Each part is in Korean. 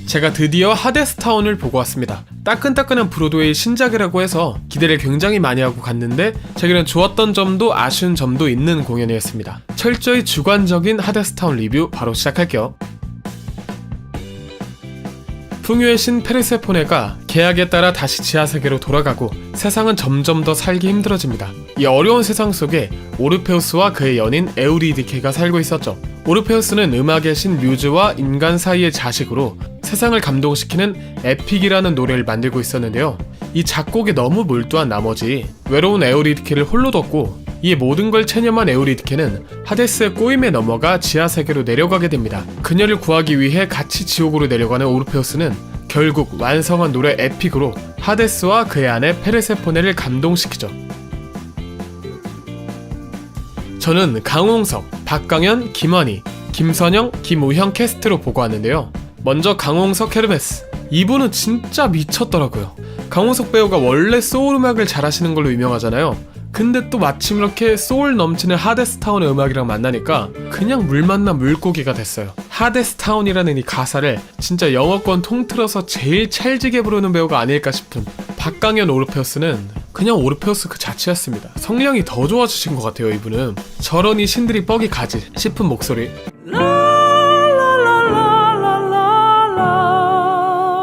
제가 드디어 하데스타운을 보고 왔습니다. 따끈따끈한 브로드웨이 신작이라고 해서 기대를 굉장히 많이 하고 갔는데 제게는 좋았던 점도 아쉬운 점도 있는 공연이었습니다. 철저히 주관적인 하데스타운 리뷰 바로 시작할게요. 풍요의 신 페르세포네가 계약에 따라 다시 지하세계로 돌아가고 세상은 점점 더 살기 힘들어집니다. 이 어려운 세상 속에 오르페우스와 그의 연인 에우리디케가 살고 있었죠. 오르페우스는 음악의 신 뮤즈와 인간 사이의 자식으로 세상을 감동시키는 에픽이라는 노래를 만들고 있었는데요. 이 작곡에 너무 몰두한 나머지 외로운 에우리디케를 홀로 뒀고 이 모든 걸 체념한 에우리디케는 하데스의 꼬임에 넘어가 지하세계로 내려가게 됩니다. 그녀를 구하기 위해 같이 지옥으로 내려가는 오르페우스는 결국 완성한 노래 에픽으로 하데스와 그의 아내 페르세포네를 감동시키죠. 저는 강홍석, 박강현, 김원희, 김선영, 김우형 캐스트로 보고 왔는데요. 먼저 강홍석 헤르메스, 이분은 진짜 미쳤더라고요. 강홍석 배우가 원래 소울 음악을 잘하시는 걸로 유명하잖아요. 근데 또 마침 이렇게 소울 넘치는 하데스타운의 음악이랑 만나니까 그냥 물 만난 물고기가 됐어요. 하데스타운이라는 이 가사를 진짜 영어권 통틀어서 제일 찰지게 부르는 배우가 아닐까 싶은 박강현 오르페우스는 그냥 오르페우스 그 자체였습니다. 성량이 더 좋아지신 것 같아요. 이분은 저런 이 신들이 뻑이 가지 싶은 목소리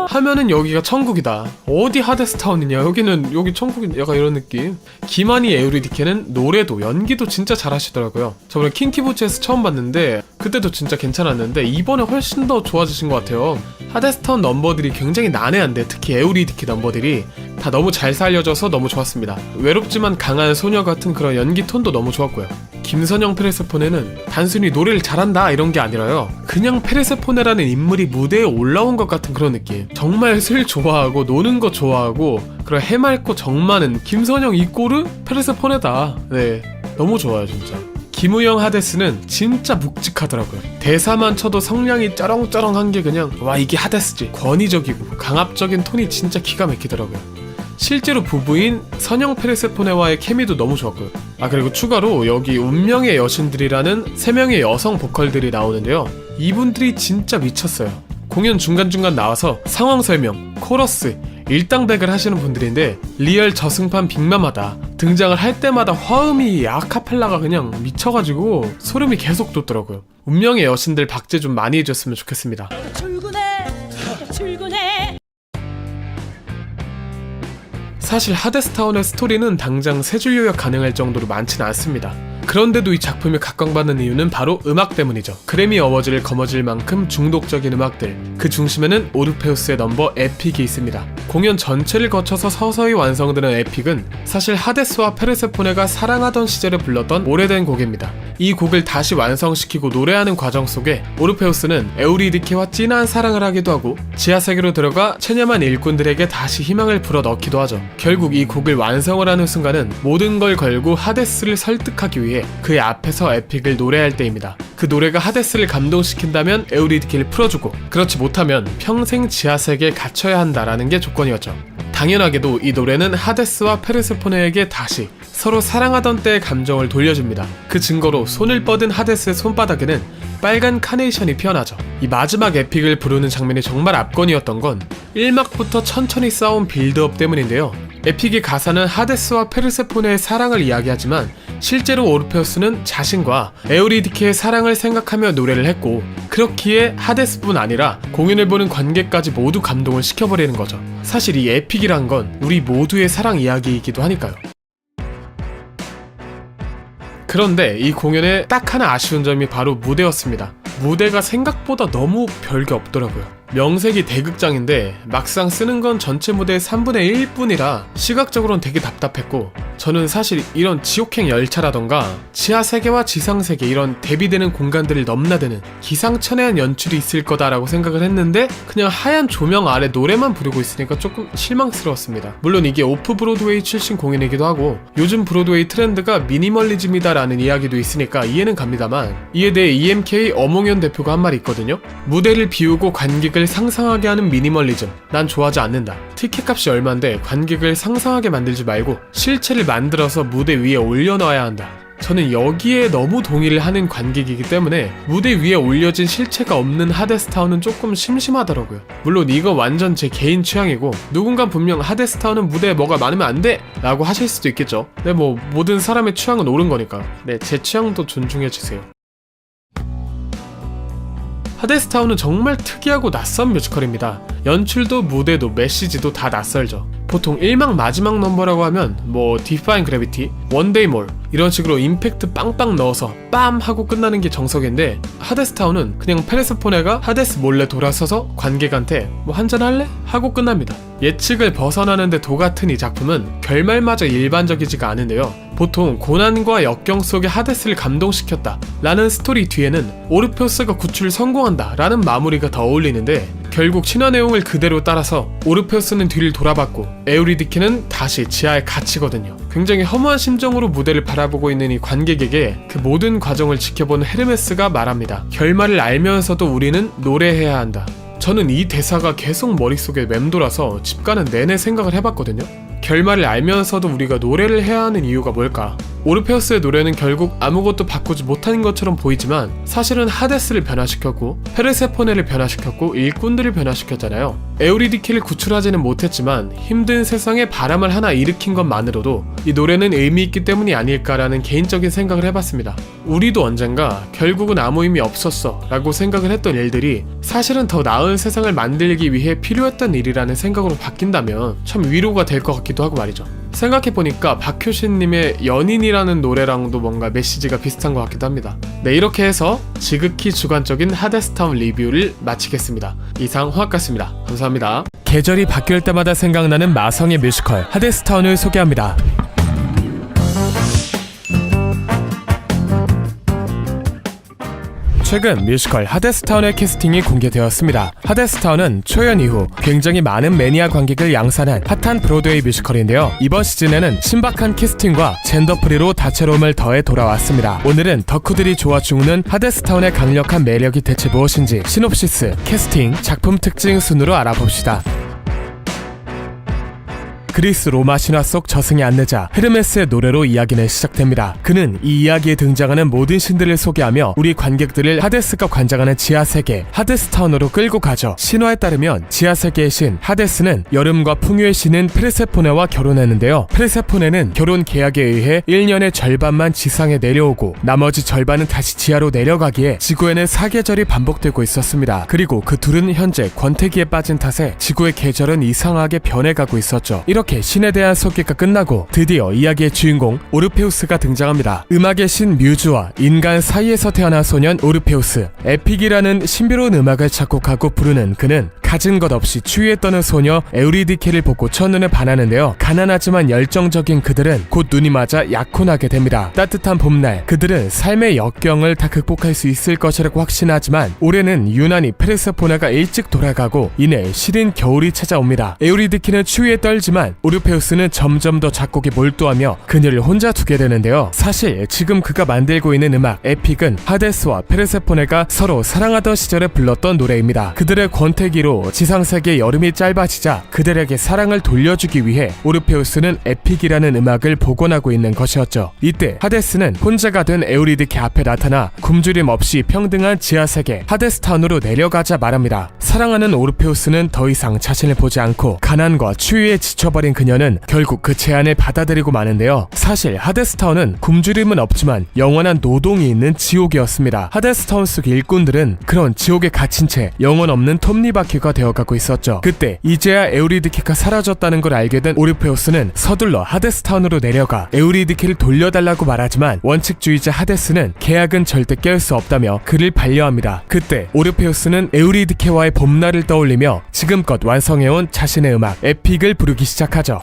하면은 여기가 천국이다. 어디 하데스타운이냐, 여기 천국이냐, 약간 이런 느낌. 김한희 에우리디케는 노래도 연기도 진짜 잘하시더라고요. 저번에 킹키부츠에서 처음 봤는데 그때도 진짜 괜찮았는데 이번에 훨씬 더 좋아지신 것 같아요. 하데스타운 넘버들이 굉장히 난해한데 특히 에우리디케 넘버들이 다 너무 잘 살려져서 너무 좋았습니다. 외롭지만 강한 소녀 같은 그런 연기 톤도 너무 좋았고요. 김선영 페르세포네는 단순히 노래를 잘한다 이런 게 아니라요, 그냥 페르세포네라는 인물이 무대에 올라온 것 같은 그런 느낌. 정말 술 좋아하고 노는 거 좋아하고 그런 해맑고 정 많은 김선영 이꼬르 페르세포네다. 네, 너무 좋아요 진짜. 김우영 하데스는 진짜 묵직하더라고요. 대사만 쳐도 성량이 쩌렁쩌렁한 게 그냥 와, 이게 하데스지. 권위적이고 강압적인 톤이 진짜 기가 막히더라고요. 실제로 부부인 선영 페르세포네와의 케미도 너무 좋았고요. 그리고 추가로 여기 운명의 여신들이라는 3명의 여성 보컬들이 나오는데요. 이분들이 진짜 미쳤어요. 공연 중간중간 나와서 상황 설명, 코러스, 일당백을 하시는 분들인데 리얼 저승판 빅맘하다. 등장을 할 때마다 화음이 아카펠라가 그냥 미쳐가지고 소름이 계속 돋더라고요. 운명의 여신들 박제 좀 많이 해줬으면 좋겠습니다. 출근해. 사실 하데스타운의 스토리는 당장 3줄 요약 가능할 정도로 많지는 않습니다. 그런데도 이 작품이 각광받는 이유는 바로 음악 때문이죠. 그래미 어워즈를 거머쥘 만큼 중독적인 음악들, 그 중심에는 오르페우스의 넘버 에픽이 있습니다. 공연 전체를 거쳐서 서서히 완성되는 에픽은 사실 하데스와 페르세포네가 사랑하던 시절에 불렀던 오래된 곡입니다. 이 곡을 다시 완성시키고 노래하는 과정 속에 오르페우스는 에우리디케와 진한 사랑을 하기도 하고 지하세계로 들어가 체념한 일꾼들에게 다시 희망을 불어넣기도 하죠. 결국 이 곡을 완성을 하는 순간은 모든 걸 걸고 하데스를 설득하기 위해 그의 앞에서 에픽을 노래할 때입니다. 그 노래가 하데스를 감동시킨다면 에우리디케를 풀어주고, 그렇지 못하면 평생 지하세계에 갇혀야 한다라는 게 조건이었죠. 당연하게도 이 노래는 하데스와 페르세포네에게 다시 서로 사랑하던 때의 감정을 돌려줍니다. 그 증거로 손을 뻗은 하데스의 손바닥에는 빨간 카네이션이 피어나죠. 이 마지막 에픽을 부르는 장면이 정말 압권이었던 건 1막부터 천천히 쌓아온 빌드업 때문인데요. 에픽의 가사는 하데스와 페르세포네의 사랑을 이야기하지만 실제로 오르페우스는 자신과 에우리디케의 사랑을 생각하며 노래를 했고, 그렇기에 하데스뿐 아니라 공연을 보는 관객까지 모두 감동을 시켜버리는 거죠. 사실 이 에픽이란 건 우리 모두의 사랑 이야기이기도 하니까요. 그런데 이 공연에 딱 하나 아쉬운 점이 바로 무대였습니다. 무대가 생각보다 너무 별게 없더라고요. 명색이 대극장인데 막상 쓰는 건 전체 무대의 3분의 1뿐이라 시각적으로는 되게 답답했고, 저는 사실 이런 지옥행 열차라던가 지하세계와 지상세계 이런 대비되는 공간들을 넘나드는 기상천외한 연출이 있을 거다라고 생각을 했는데 그냥 하얀 조명 아래 노래만 부르고 있으니까 조금 실망스러웠습니다. 물론 이게 오프 브로드웨이 출신 공연이기도 하고 요즘 브로드웨이 트렌드가 미니멀리즘이다라는 이야기도 있으니까 이해는 갑니다만, 이에 대해 EMK 어몽현 대표가 한 말이 있거든요. 무대를 비우고 관객을 상상하게 하는 미니멀리즘, 난 좋아하지 않는다. 티켓값이 얼만데 관객을 상상하게 만들지 말고 실체를 만들어서 무대 위에 올려놔야 한다. 저는 여기에 너무 동의를 하는 관객이기 때문에 무대 위에 올려진 실체가 없는 하데스타운은 조금 심심하더라고요. 물론 이거 완전 제 개인 취향이고 누군가 분명 하데스타운은 무대에 뭐가 많으면 안 돼! 라고 하실 수도 있겠죠. 근데 뭐 모든 사람의 취향은 옳은 거니까 네, 제 취향도 존중해주세요. 하데스타운은 정말 특이하고 낯선 뮤지컬입니다. 연출도 무대도 메시지도 다 낯설죠. 보통 1막 마지막 넘버라고 하면 뭐 Defying Gravity, One Day More 이런 식으로 임팩트 빵빵 넣어서 빰 하고 끝나는 게 정석인데 하데스타운은 그냥 페르세포네가 하데스 몰래 돌아서서 관객한테 뭐 한잔 할래? 하고 끝납니다. 예측을 벗어나는데 도 같은 이 작품은 결말마저 일반적이지가 않은데요. 보통 고난과 역경 속에 하데스를 감동시켰다 라는 스토리 뒤에는 오르페우스가 구출을 성공한다 라는 마무리가 더 어울리는데 결국 신화 내용을 그대로 따라서 오르페우스는 뒤를 돌아봤고 에우리디케는 다시 지하에 갇히거든요. 굉장히 허무한 심정으로 무대를 바라보고 있는 이 관객에게 그 모든 과정을 지켜본 헤르메스가 말합니다. 결말을 알면서도 우리는 노래해야 한다. 저는 이 대사가 계속 머릿속에 맴돌아서 집 가는 내내 생각을 해봤거든요. 결말을 알면서도 우리가 노래를 해야 하는 이유가 뭘까? 오르페우스의 노래는 결국 아무것도 바꾸지 못한 것처럼 보이지만 사실은 하데스를 변화시켰고 페르세포네를 변화시켰고 일꾼들을 변화시켰잖아요. 에우리디케를 구출하지는 못했지만 힘든 세상에 바람을 하나 일으킨 것만으로도 이 노래는 의미있기 때문이 아닐까라는 개인적인 생각을 해봤습니다. 우리도 언젠가 결국은 아무 의미 없었어 라고 생각을 했던 일들이 사실은 더 나은 세상을 만들기 위해 필요했던 일이라는 생각으로 바뀐다면 참 위로가 될 것 같기도 하고 말이죠. 생각해보니까 박효신님의 연인이라는 노래랑도 뭔가 메시지가 비슷한 것 같기도 합니다. 네, 이렇게 해서 지극히 주관적인 하데스타운 리뷰를 마치겠습니다. 이상 호학가스입니다. 감사합니다. 계절이 바뀔 때마다 생각나는 마성의 뮤지컬 하데스타운을 소개합니다. 최근 뮤지컬 하데스타운의 캐스팅이 공개되었습니다. 하데스타운은 초연 이후 굉장히 많은 매니아 관객을 양산한 핫한 브로드웨이 뮤지컬인데요. 이번 시즌에는 신박한 캐스팅과 젠더 프리로 다채로움을 더해 돌아왔습니다. 오늘은 덕후들이 좋아 죽는 하데스타운의 강력한 매력이 대체 무엇인지 시놉시스, 캐스팅, 작품 특징 순으로 알아봅시다. 그리스 로마 신화 속 저승의 안내자 헤르메스의 노래로 이야기는 시작됩니다. 그는 이 이야기에 등장하는 모든 신들을 소개하며 우리 관객들을 하데스가 관장하는 지하세계 하데스타운으로 끌고 가죠. 신화에 따르면 지하세계의 신 하데스는 여름과 풍요의 신인 페르세포네와 결혼했는데요. 페르세포네는 결혼 계약에 의해 1년의 절반만 지상에 내려오고 나머지 절반은 다시 지하로 내려가기에 지구에는 사계절이 반복되고 있었습니다. 그리고 그 둘은 현재 권태기에 빠진 탓에 지구의 계절은 이상하게 변해가고 있었죠. 이렇게 신에 대한 소개가 끝나고 드디어 이야기의 주인공 오르페우스가 등장합니다. 음악의 신 뮤즈와 인간 사이에서 태어난 소년 오르페우스. 에픽이라는 신비로운 음악을 작곡하고 부르는 그는 가진 것 없이 추위에 떠는 소녀 에우리디케를 보고 첫눈에 반하는데요. 가난하지만 열정적인 그들은 곧 눈이 맞아 약혼하게 됩니다. 따뜻한 봄날 그들은 삶의 역경을 다 극복할 수 있을 것이라고 확신하지만 올해는 유난히 페르세포네가 일찍 돌아가고 이내 시린 겨울이 찾아옵니다. 에우리디케는 추위에 떨지만 오르페우스는 점점 더 작곡에 몰두하며 그녀를 혼자 두게 되는데요. 사실 지금 그가 만들고 있는 음악 에픽은 하데스와 페르세포네가 서로 사랑하던 시절에 불렀던 노래입니다. 그들의 권태기로 지상세계의 여름이 짧아지자 그들에게 사랑을 돌려주기 위해 오르페우스는 에픽이라는 음악을 복원하고 있는 것이었죠. 이때 하데스는 혼자가 된 에우리디케 앞에 나타나 굶주림 없이 평등한 지하세계 하데스타운으로 내려가자 말합니다. 사랑하는 오르페우스는 더 이상 자신을 보지 않고 가난과 추위에 지쳐버린 그녀는 결국 그 제안을 받아들이고 마는데요. 사실 하데스타운은 굶주림은 없지만 영원한 노동이 있는 지옥이었습니다. 하데스타운 속 일꾼들은 그런 지옥에 갇힌 채 영혼 없는 톱니바퀴가 되어가고 있었죠. 그때 이제야 에우리디케가 사라졌다는 걸 알게 된 오르페우스는 서둘러 하데스타운으로 내려가 에우리디케를 돌려달라고 말하지만 원칙주의자 하데스는 계약은 절대 깰 수 없다며 그를 반려합니다. 그때 오르페우스는 에우리디케와의 봄날을 떠올리며 지금껏 완성해온 자신의 음악 에픽을 부르기 시작하죠.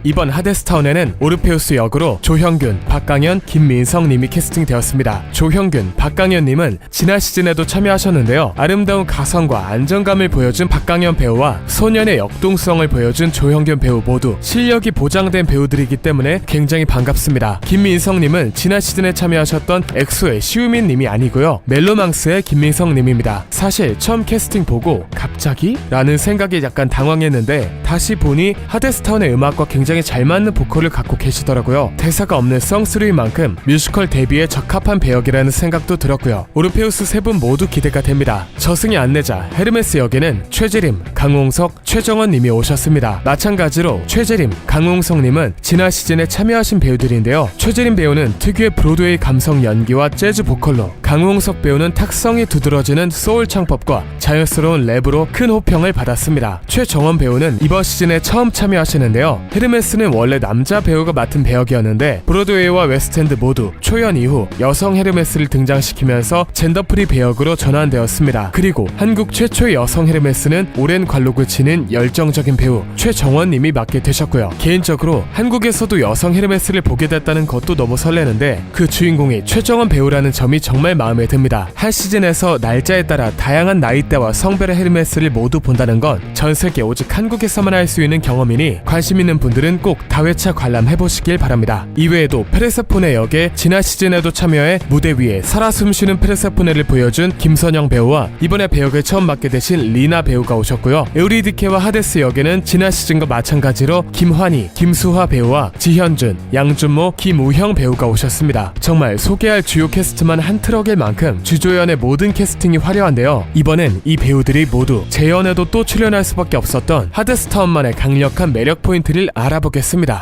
이번 하데스타운에는 오르페우스 역으로 조형균, 박강현, 김민성님이 캐스팅되었습니다. 조형균, 박강현님은 지난 시즌에도 참여하셨는데요. 아름다운 가성과 안정감을 보여준 박강현 배우와 소년의 역동성을 보여준 조형균 배우 모두 실력이 보장된 배우들이기 때문에 굉장히 반갑습니다. 김민성님은 지난 시즌에 참여하셨던 엑소의 시우민님이 아니고요. 멜로망스의 김민성님입니다. 사실 처음 캐스팅 보고 갑자기? 라는 생각이 약간 당황했는데 다시 보니 하데스타운의 음악과 굉장히 굉장히 잘 맞는 보컬을 갖고 계시더라고요. 대사가 없는 성3인 만큼 뮤지컬 데뷔에 적합한 배역이라는 생각도 들었고요. 오르페우스 세 분 모두 기대가 됩니다. 저승의 안내자 헤르메스 역에는 최재림, 강홍석, 최정원 님이 오셨습니다. 마찬가지로 최재림, 강홍석 님은 지난 시즌에 참여하신 배우들인데요. 최재림 배우는 특유의 브로드웨이 감성 연기와 재즈 보컬로, 강홍석 배우는 탁성이 두드러지는 소울 창법과 자연스러운 랩으로 큰 호평을 받았습니다. 최정원 배우는 이번 시즌에 처음 참여하시는데요. 헤르메스는 원래 남자 배우가 맡은 배역이었는데 브로드웨이와 웨스트엔드 모두 초연 이후 여성 헤르메스를 등장시키면서 젠더프리 배역으로 전환되었습니다. 그리고 한국 최초의 여성 헤르메스는 오랜 관록을 지닌 열정적인 배우 최정원 님이 맡게 되셨고요. 개인적으로 한국에서도 여성 헤르메스를 보게 됐다는 것도 너무 설레는데 그 주인공이 최정원 배우라는 점이 정말 마음에 듭니다. 한 시즌에서 날짜에 따라 다양한 나이대와 성별의 헤르메스를 모두 본다는 건 전 세계 오직 한국에서만 할 수 있는 경험이니 관심 있는 분들은 꼭 다회차 관람해보시길 바랍니다. 이외에도 페르세포네 역에 지난 시즌에도 참여해 무대 위에 살아 숨쉬는 페르세포네를 보여준 김선영 배우와 이번에 배역을 처음 맡게 되신 리나 배우가 오셨고요. 에우리디케와 하데스 역에는 지난 시즌과 마찬가지로 김환희, 김수화 배우와 지현준, 양준모, 김우형 배우가 오셨습니다. 정말 소개할 주요 캐스트만 한 트럭일 만큼 주조연의 모든 캐스팅이 화려한데요. 이번엔 이 배우들이 모두 재연에도 또 출연할 수밖에 없었던 하데스타운만의 강력한 매력 포인트를 알아보겠습니다.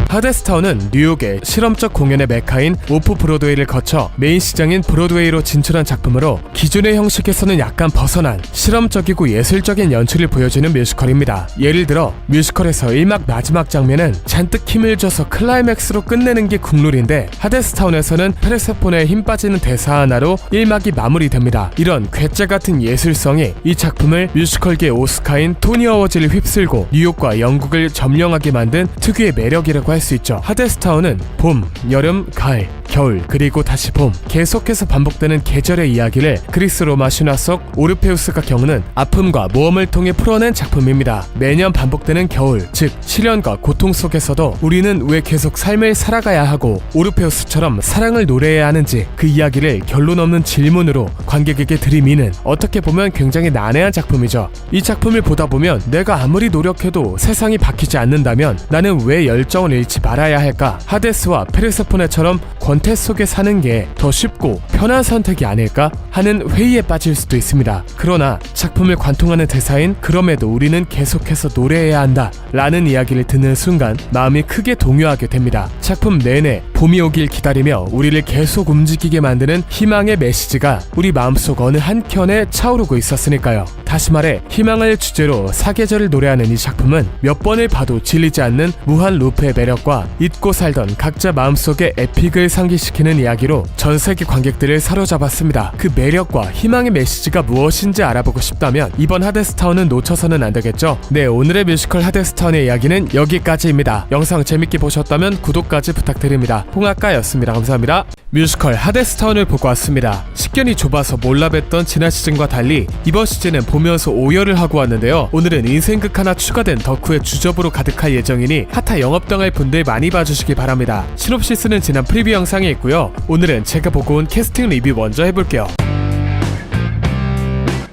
하데스타운은 뉴욕의 실험적 공연의 메카인 오프 브로드웨이를 거쳐 메인 시장인 브로드웨이로 진출한 작품으로 기존의 형식에서는 약간 벗어난 실험적이고 예술적인 연출을 보여주는 뮤지컬입니다. 예를 들어 뮤지컬에서 1막 마지막 장면은 잔뜩 힘을 줘서 클라이맥스로 끝내는 게 국룰인데 하데스타운에서는 페르세포네에 힘 빠지는 대사 하나로 1막이 마무리됩니다. 이런 괴짜 같은 예술성이 이 작품을 뮤지컬계 오스카인 토니 어워즈를 휩쓸고 뉴욕과 영국을 점령하게 만든 특유의 매력이라고 할 수 있죠. 하데스타운은 봄, 여름, 가을, 겨울, 그리고 다시 봄, 계속해서 반복되는 계절의 이야기를 그리스 로마 신화 속 오르페우스가 겪는 아픔과 모험을 통해 풀어낸 작품입니다. 매년 반복되는 겨울, 즉 시련과 고통 속에서도 우리는 왜 계속 삶을 살아가야 하고 오르페우스처럼 사랑을 노래해야 하는지 그 이야기를 결론 없는 질문으로 관객에게 들이미는 어떻게 보면 굉장히 난해한 작품이죠. 이 작품을 보다 보면 내가 아무리 노력해도 세상이 바뀌지 않는다면 나는 왜 열정을 잃지 말아야 할까? 하데스와 페르세포네처럼 권태 속에 사는 게 더 쉽고 편한 선택이 아닐까 하는 회의에 빠질 수도 있습니다. 그러나 작품을 관통하는 대사인 그럼에도 우리는 계속해서 노래해야 한다 라는 이야기를 듣는 순간 마음이 크게 동요하게 됩니다. 작품 내내 봄이 오길 기다리며 우리를 계속 움직이게 만드는 희망의 메시지가 우리 마음속 어느 한켠에 차오르고 있었으니까요. 다시 말해 희망을 주제로 사계절을 노래하는 이 작품은 몇 번을 봐도 질리지 않는 무한 루프의 매력과 잊고 살던 각자 마음속의 에픽을 상기시키는 이야기로 전 세계 관객들을 사로잡았습니다. 그 매력과 희망의 메시지가 무엇인지 알아보고 싶다면 이번 하데스타운은 놓쳐서는 안 되겠죠. 네, 오늘의 뮤지컬 하데스타운의 이야기는 여기까지입니다. 영상 재밌게 보셨다면 구독까지 부탁드립니다. 홍학가였습니다. 감사합니다. 뮤지컬 하데스타운을 보고 왔습니다. 식견이 좁아서 몰라뵀던 지난 시즌과 달리 이번 시즌은 보면서 오열을 하고 왔는데요. 오늘은 인생극 하나 추가된 덕후의 주접으로 가득할 예정이니 핫하 영업당할 분들 많이 봐주시기 바랍니다. 시놉시스는 지난 프리뷰 영상에 있고요. 오늘은 제가 보고 온 캐스팅 리뷰 먼저 해볼게요.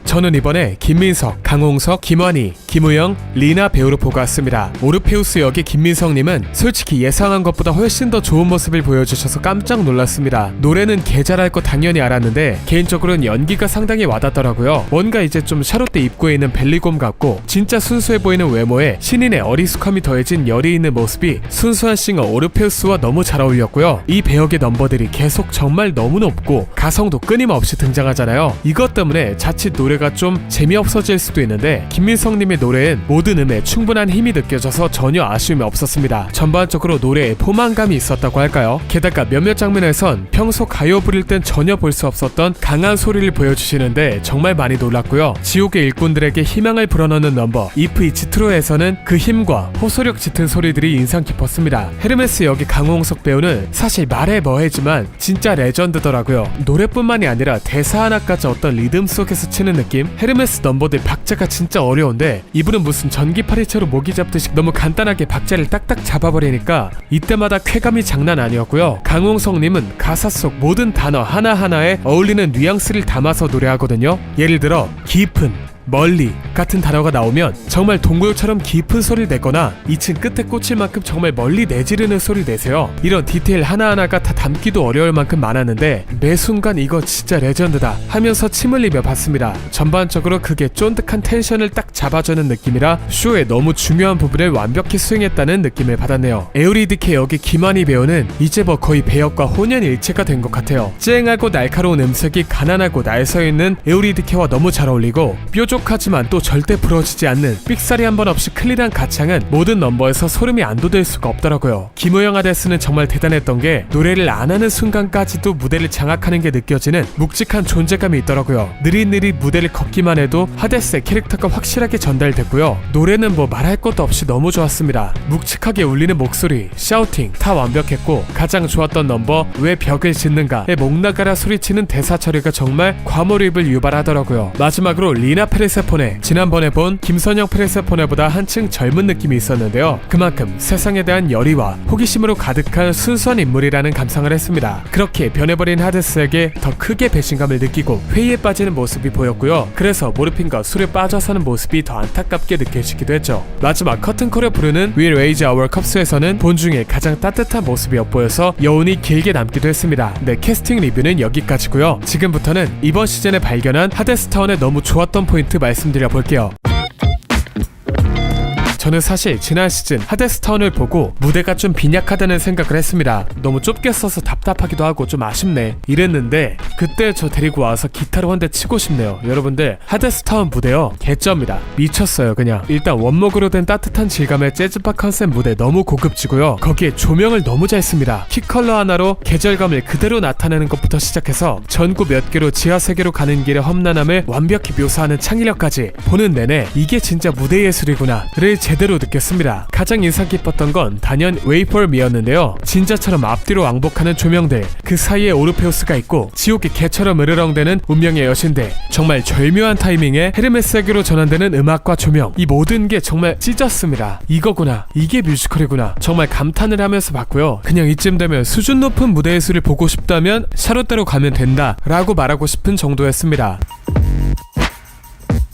저는 이번에 김민석, 강홍석, 김환희, 김우영, 리나 배우로 보고 왔습니다. 오르페우스 역의 김민석님은 솔직히 예상한 것보다 훨씬 더 좋은 모습을 보여주셔서 깜짝 놀랐습니다. 노래는 개 잘할 거 당연히 알았는데 개인적으로는 연기가 상당히 와닿더라고요. 뭔가 이제 좀 샤롯대 입구에 있는 벨리곰 같고 진짜 순수해 보이는 외모에 신인의 어리숙함이 더해진 열이 있는 모습이 순수한 싱어 오르페우스와 너무 잘 어울렸고요. 이 배역의 넘버들이 계속 정말 너무 높고 가성도 끊임없이 등장하잖아요. 이것 때문에 자칫 노래가 좀 재미없어질 수도 있는데 김민석님의 노래엔 모든 음에 충분한 힘이 느껴져서 전혀 아쉬움이 없었습니다. 전반적으로 노래에 포만감이 있었다고 할까요? 게다가 몇몇 장면에선 평소 가요 부를 땐 전혀 볼 수 없었던 강한 소리를 보여주시는데 정말 많이 놀랐고요. 지옥의 일꾼들에게 희망을 불어넣는 넘버 If It's True에서는 그 힘과 호소력 짙은 소리들이 인상 깊었습니다. 헤르메스 역의 강홍석 배우는 사실 말해 뭐해지만 진짜 레전드더라고요. 노래뿐만이 아니라 대사 하나까지 어떤 리듬 속에서 치는 느낌? 헤르메스 넘버들 박자가 진짜 어려운데 이분은 무슨 전기 파리채로 모기 잡듯이 너무 간단하게 박자를 딱딱 잡아버리니까 이때마다 쾌감이 장난 아니었고요. 강홍석님은 가사 속 모든 단어 하나하나에 어울리는 뉘앙스를 담아서 노래하거든요. 예를 들어 깊은, 멀리 같은 단어가 나오면 정말 동굴처럼 깊은 소리를 내거나 2층 끝에 꽂힐 만큼 정말 멀리 내지르는 소리 내세요. 이런 디테일 하나하나가 다 담기도 어려울 만큼 많았는데 매 순간 이거 진짜 레전드다 하면서 침 흘리며 봤습니다. 전반적으로 그게 쫀득한 텐션을 딱 잡아주는 느낌이라 쇼의 너무 중요한 부분을 완벽히 수행했다는 느낌을 받았네요. 에우리디케 역의 김한희 배우는 이제 뭐 거의 배역과 혼연일체가 된 것 같아요. 쨍하고 날카로운 음색이 가난하고 날서있는 에우리디케와 너무 잘 어울리고 뾰족하지만 또 절대 부러지지 않는 삑사리 한 번 없이 클린한 가창은 모든 넘버에서 소름이 안 돋을 수가 없더라고요. 김호영 하데스는 정말 대단했던 게 노래를 안 하는 순간까지도 무대를 장악하는 게 느껴지는 묵직한 존재감이 있더라고요. 느릿느릿 무대를 걷기만 해도 하데스의 캐릭터가 확실하게 전달됐고요. 노래는 뭐 말할 것도 없이 너무 좋았습니다. 묵직하게 울리는 목소리, 샤우팅 다 완벽했고 가장 좋았던 넘버 왜 벽을 짓는가에 목나가라 소리치는 대사 처리가 정말 과몰입을 유발하더라고요. 마지막으로 리나 페르세포네, 지난번에 본 김선영 페르세포네보다 한층 젊은 느낌이 있었는데요. 그만큼 세상에 대한 열의와 호기심으로 가득한 순수한 인물이라는 감상을 했습니다. 그렇게 변해버린 하데스에게 더 크게 배신감을 느끼고 회의에 빠지는 모습이 보였고요. 그래서 모르핀과 술에 빠져서는 모습이 더 안타깝게 느껴지기도 했죠. 마지막 커튼콜에 부르는 We'll Raise Our Cups에서는 본 중에 가장 따뜻한 모습이 엿보여서 여운이 길게 남기도 했습니다. 네, 캐스팅 리뷰는 여기까지고요. 지금부터는 이번 시즌에 발견한 하데스타운의 너무 좋았던 포인트 말씀드려 볼게요. 저는 사실 지난 시즌 하데스타운을 보고 무대가 좀 빈약하다는 생각을 했습니다. 너무 좁게 써서 답답하기도 하고 좀 아쉽네 이랬는데 그때 저 데리고 와서 기타로 한 대 치고 싶네요. 여러분들 하데스타운 무대요 개쩌입니다. 미쳤어요. 그냥 일단 원목으로 된 따뜻한 질감의 재즈바 컨셉 무대 너무 고급지고요. 거기에 조명을 너무 잘 씁니다. 킥컬러 하나로 계절감을 그대로 나타내는 것부터 시작해서 전구 몇 개로 지하 세계로 가는 길의 험난함을 완벽히 묘사하는 창의력까지 보는 내내 이게 진짜 무대 예술이구나를 제대로 느꼈습니다. 가장 인상 깊었던 건 단연 Wait for Me였는데요. 진짜처럼 앞뒤로 왕복하는 조명들, 그 사이에 오르페우스가 있고 지옥의 개처럼 으르렁대는 운명의 여신들, 정말 절묘한 타이밍에 헤르메스에게로 전환되는 음악과 조명, 이 모든 게 정말 찢었습니다. 이거구나, 이게 뮤지컬이구나 정말 감탄을 하면서 봤고요. 그냥 이쯤 되면 수준 높은 무대 예술을 보고 싶다면 샤롯대로 가면 된다 라고 말하고 싶은 정도였습니다.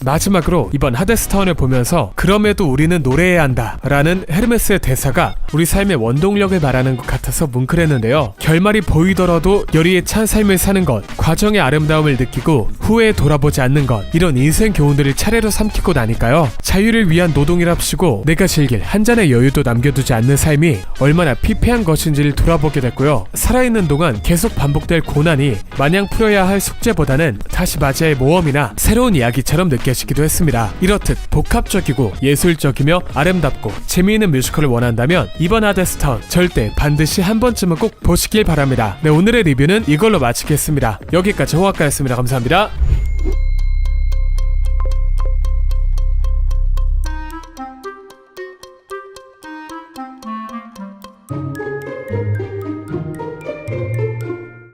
마지막으로 이번 하데스타운을 보면서 그럼에도 우리는 노래해야 한다 라는 헤르메스의 대사가 우리 삶의 원동력을 말하는 것 같아서 뭉클했는데요. 결말이 보이더라도 열의에 찬 삶을 사는 것, 과정의 아름다움을 느끼고 후회에 돌아보지 않는 것, 이런 인생 교훈들을 차례로 삼키고 나니까요. 자유를 위한 노동이랍시고 내가 즐길 한 잔의 여유도 남겨두지 않는 삶이 얼마나 피폐한 것인지를 돌아보게 됐고요. 살아있는 동안 계속 반복될 고난이 마냥 풀어야 할 숙제보다는 다시 맞이할 모험이나 새로운 이야기처럼 느껴지기도 했습니다. 이렇듯 복합적이고 예술적이며 아름답고 재미있는 뮤지컬을 원한다면 이번 하데스타운 절대 반드시 한 번쯤은 꼭 보시길 바랍니다. 네, 오늘의 리뷰는 이걸로 마치겠습니다. 여기까지 홍학가였습니다. 감사합니다.